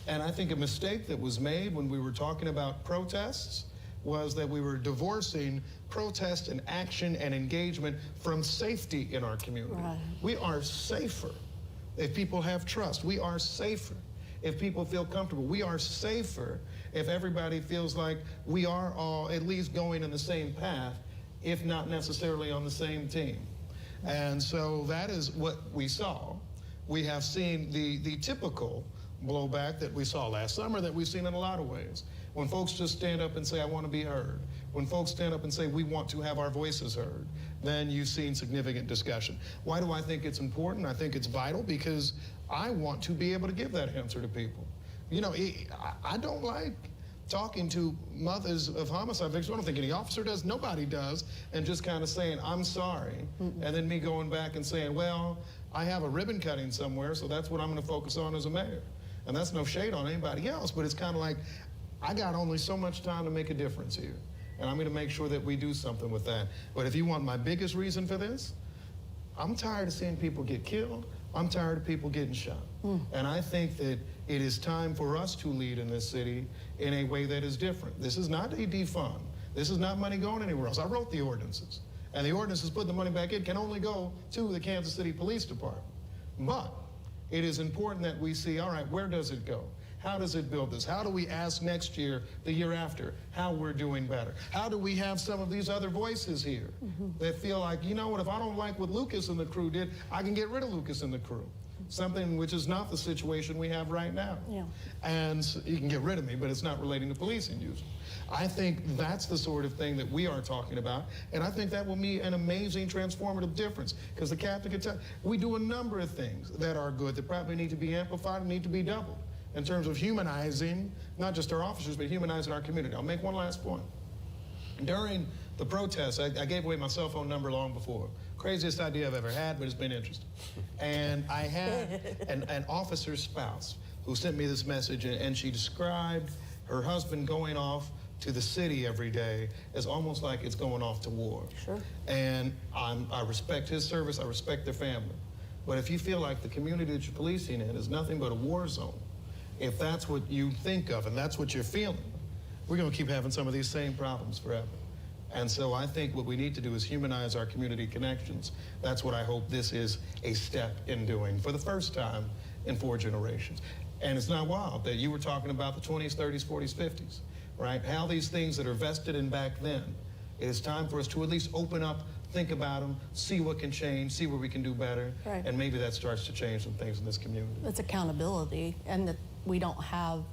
And I think a mistake that was made when we were talking about protests was that we were divorcing protest and action and engagement from safety in our community. Right. We are safer if people have trust. We are safer if people feel comfortable. We are safer if everybody feels like we are all at least going in the same path, if not necessarily on the same team. And so that is what we saw. We have seen the typical blowback that we saw last summer, that we've seen in a lot of ways. When folks just stand up and say, I want to be heard. When folks stand up and say, we want to have our voices heard, then you've seen significant discussion. Why do I think it's important? I think it's vital because I want to be able to give that answer to people. You know, I don't like talking to mothers of homicide victims. I don't think any officer does, nobody does, and just kind of saying, I'm sorry, and then me going back and saying, well, I have a ribbon cutting somewhere, so that's what I'm going to focus on as a mayor. And that's no shade on anybody else, but it's kind of like, I got only so much time to make a difference here, and I'm going to make sure that we do something with that. But if you want my biggest reason for this, I'm tired of seeing people get killed. I'm tired of people getting shot. And I think that it is time for us to lead in this city in a way that is different. This is not a defund. This is not money going anywhere else. I wrote the ordinances. And the ordinances put the money back in can only go to the Kansas City Police Department. But it is important that we see, all right, where does it go? How does it build this? How do we ask next year, the year after, how we're doing better? How do we have some of these other voices here that feel like, you know what, if I don't like what Lucas and the crew did, I can get rid of Lucas and the crew. Something which is not the situation we have right now.
Yeah.
And so you can get rid of me, but it's not relating to policing usually. I think that's the sort of thing that we are talking about, and I think that will be an amazing transformative difference, because the captain can tell, we do a number of things that are good that probably need to be amplified and need to be doubled in terms of humanizing, not just our officers, but humanizing our community. I'll make one last point. During the protests, I gave away my cell phone number long before. Craziest idea I've ever had, but it's been interesting. And I had an officer's spouse who sent me this message, and she described her husband going off to the city every day as almost like it's going off to war.
Sure.
And I respect his service, I respect their family. But if you feel like the community that you're policing in is nothing but a war zone, if that's what you think of and that's what you're feeling, we're going to keep having some of these same problems forever. And so I think what we need to do is humanize our community connections. That's what I hope this is a step in doing for the first time in 4 generations. And it's not wild that you were talking about the 20s, 30s, 40s, 50s, right? How these things that are vested in back then, it is time for us to at least open up, think about them, see what can change, see where we can do better,
right.
And maybe that starts to change some things in this community.
It's accountability, and that we don't have,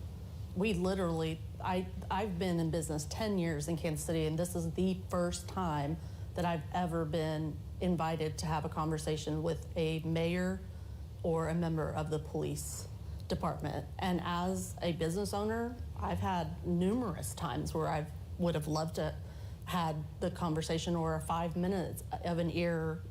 we literally, I've been in business 10 years in Kansas City, and this is the first time that I've ever been invited to have a conversation with a mayor or a member of the police department. And as a business owner, I've had numerous times where I would have loved to had the conversation or 5 minutes of an ear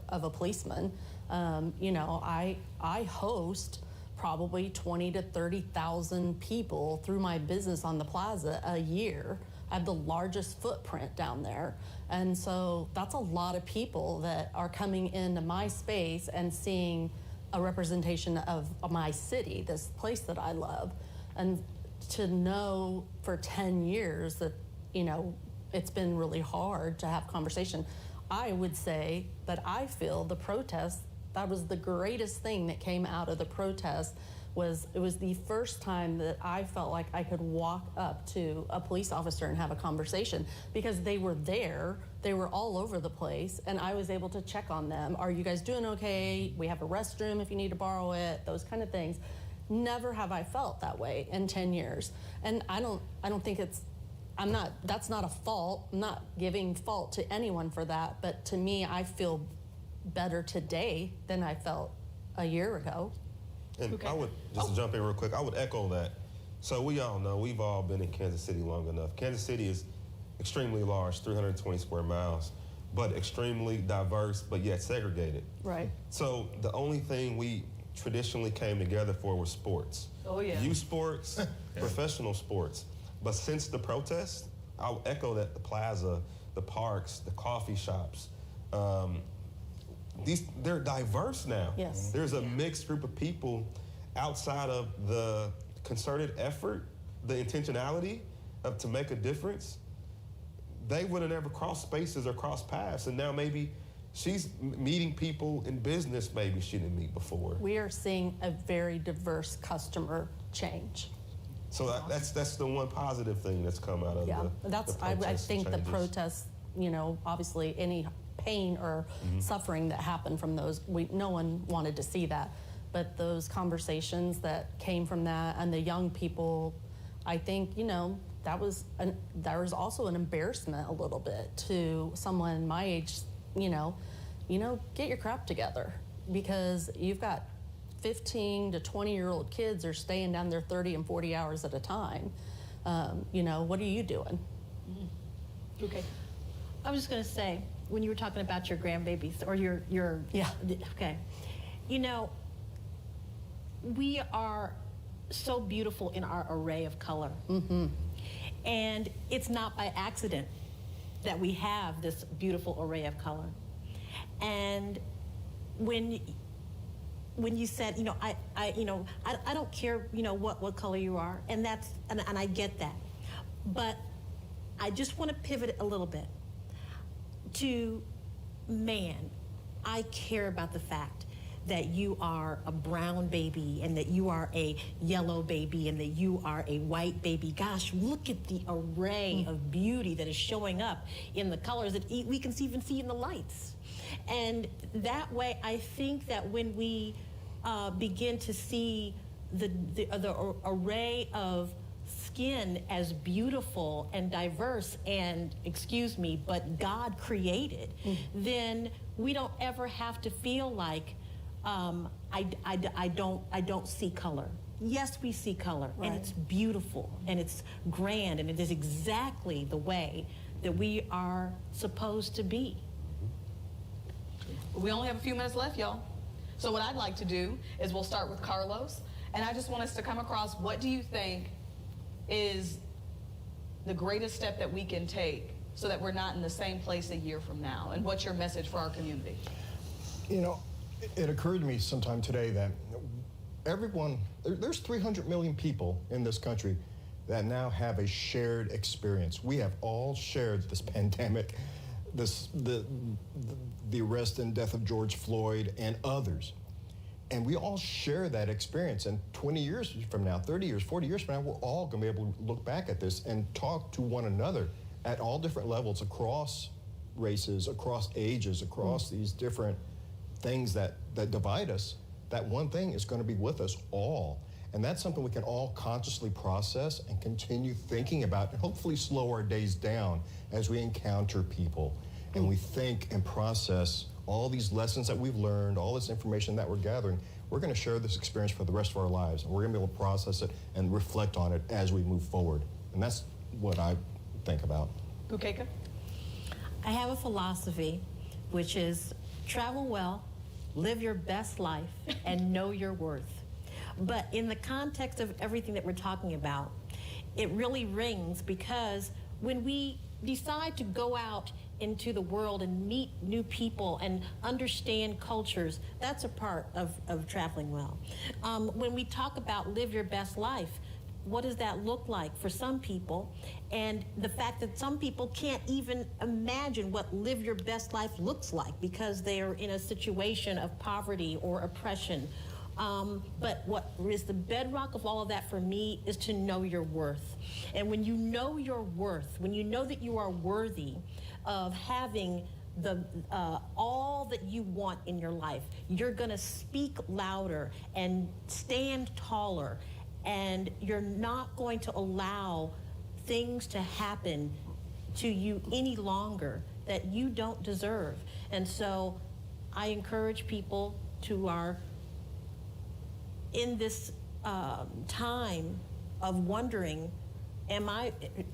of a policeman. You know, I host probably 20 to 30,000 people through my business on the plaza a year. I have the largest footprint down there. And so that's a lot of people that are coming into my space and seeing a representation of my city, this place that I love. And to know for 10 years that, you know, it's been really hard to have conversation. I would say that I feel the protest, that was the greatest thing that came out of the protest. It was the first time that I felt like I could walk up to a police officer and have a conversation, because they were there, they were all over the place, and I was able to check on them. Are you guys doing okay? We have a restroom if you need to borrow it, those kind of things. Never have I felt that way in 10 years. And I don't think it's, that's not a fault. I'm not giving fault to anyone for that, but to me, I feel better today than I felt a year ago.
And
Okay.
I would, just to jump in real quick, I would echo that. So we all know, we've all been in Kansas City long enough. Kansas City is extremely large, 320 square miles, but extremely diverse, but yet segregated.
Right.
So the only thing we traditionally came together for was sports.
Oh, yeah.
Youth sports, professional sports. But since the protest, I'll echo that the plaza, the parks, the coffee shops, they're diverse now.
Yes.
There's a mixed group of people outside of the concerted effort, the intentionality to make a difference. They would have never crossed spaces or crossed paths, and now maybe she's meeting people in business maybe she didn't meet before.
We are seeing a very diverse customer change.
So that's the one positive thing that's come out of
I think the protests, you know, obviously any pain or suffering that happened from those, no one wanted to see that. But those conversations that came from that, and the young people, I think, you know, there was also an embarrassment a little bit to someone my age, you know, get your crap together, because you've got 15 to 20-year-old kids are staying down there 30 and 40 hours at a time. You know, what are you doing?
Okay. I was just going to say, when you were talking about your grandbabies or your
yeah.
Okay. You know, we are so beautiful in our array of color.
Mm-hmm.
And it's not by accident that we have this beautiful array of color. And when you said, you know, I don't care, you know, what color you are, and I get that. But I just want to pivot a little bit to, man, I care about the fact that you are a brown baby and that you are a yellow baby and that you are a white baby. Gosh, look at the array of beauty that is showing up in the colors that we can even see in the lights. And that way, I think that when we begin to see the array of skin as beautiful and diverse and, excuse me, but God created, then we don't ever have to feel like I don't see color. Yes, we see color, and it's beautiful, and it's grand, and it is exactly the way that we are supposed to be.
We only have a few minutes left, y'all. So what I'd like to do is we'll start with Carlos, and I just want us to come across, what do you think is the greatest step that we can take so that we're not in the same place a year from now? And what's your message for our community?
You know, it occurred to me sometime today that there's 300 million people in this country that now have a shared experience. We have all shared this pandemic, the arrest and death of George Floyd and others. And we all share that experience. And 20 years from now, 30 years, 40 years from now, we're all going to be able to look back at this and talk to one another at all different levels, across races, across ages, across these different things that divide us. That one thing is going to be with us all. And that's something we can all consciously process and continue thinking about, and hopefully slow our days down as we encounter people. And we think and process all these lessons that we've learned, all this information that we're gathering. We're going to share this experience for the rest of our lives, and we're going to be able to process it and reflect on it as we move forward. And that's what I think about.
Bukeka?
I have a philosophy, which is travel well, live your best life, and know your worth. But in the context of everything that we're talking about, it really rings, because when we decide to go out into the world and meet new people and understand cultures, that's a part of traveling well. When we talk about live your best life, what does that look like for some people? And the fact that some people can't even imagine what live your best life looks like because they are in a situation of poverty or oppression. But what is the bedrock of all of that for me is to know your worth. And when you know your worth, when you know that you are worthy of having all that you want in your life, you're gonna speak louder and stand taller, and you're not going to allow things to happen to you any longer that you don't deserve. And so I encourage people who are in this time of wondering,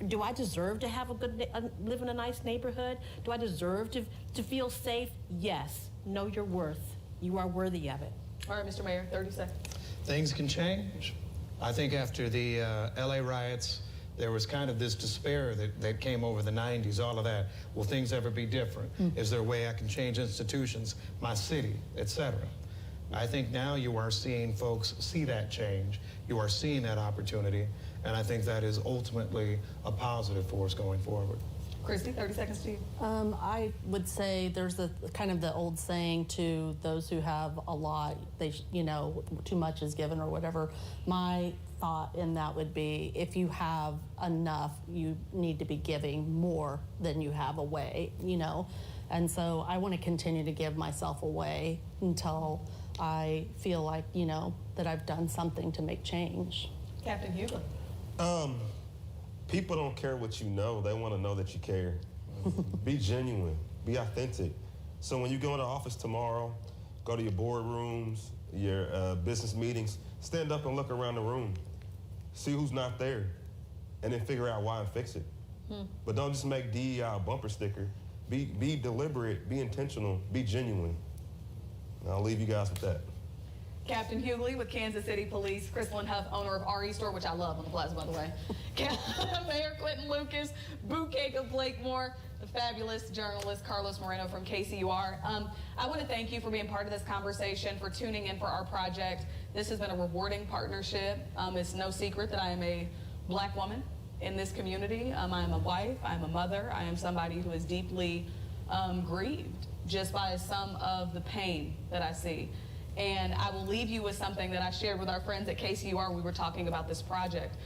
do I deserve to have live in a nice neighborhood? Do I deserve to feel safe? Yes. Know your worth. You are worthy of it.
All right, Mr. Mayor, 30 seconds.
Things can change. I think after the LA riots, there was kind of this despair that came over the 90s, all of that. Will things ever be different? Is there a way I can change institutions, my city, etc.? I think now you are seeing folks see that change. You are seeing that opportunity, and I think that is ultimately a positive for us going forward.
Christy, 30 seconds to you.
I would say there's a kind of the old saying to those who have a lot, too much is given or whatever. My thought in that would be, if you have enough, you need to be giving more than you have away, And so I want to continue to give myself away until I feel like, that I've done something to make change.
Captain Hughley.
People don't care what you know. They want to know that you care. Be genuine. Be authentic. So when you go into office tomorrow, go to your boardrooms, your business meetings, stand up and look around the room. See who's not there, and then figure out why and fix it. But don't just make DEI a bumper sticker. Be deliberate, be intentional, be genuine. And I'll leave you guys with that.
Captain Hughley with Kansas City Police, Chrysalyn Huff, owner of RE Store, which I love on the plaza, by the way. Mayor Quinton Lucas, Bukeka Blakemore, the fabulous journalist Carlos Moreno from KCUR. I want to thank you for being part of this conversation, for tuning in for our project. This has been a rewarding partnership. It's no secret that I am a Black woman in this community. I am a wife, I am a mother, I am somebody who is deeply grieved just by some of the pain that I see. And I will leave you with something that I shared with our friends at KCUR. We were talking about this project.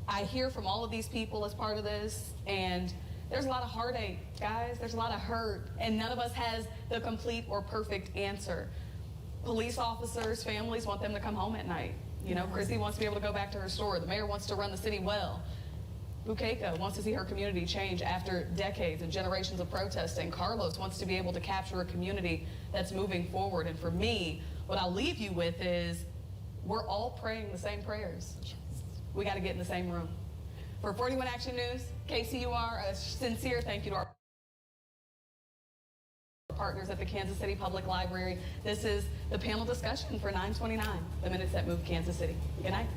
I hear from all of these people as part of this, and there's a lot of heartache, guys. There's a lot of hurt, and none of us has the complete or perfect answer. Police officers, families want them to come home at night. You know, Chrissy wants to be able to go back to her store. The mayor wants to run the city well. Bukeka wants to see her community change after decades and generations of protesting. Carlos wants to be able to capture a community that's moving forward. And for me, what I'll leave you with is we're all praying the same prayers. We got to get in the same room. For 41 Action News, KCUR, a sincere thank you to our partners at the Kansas City Public Library. This is the panel discussion for 929, the minutes that move Kansas City. Good night.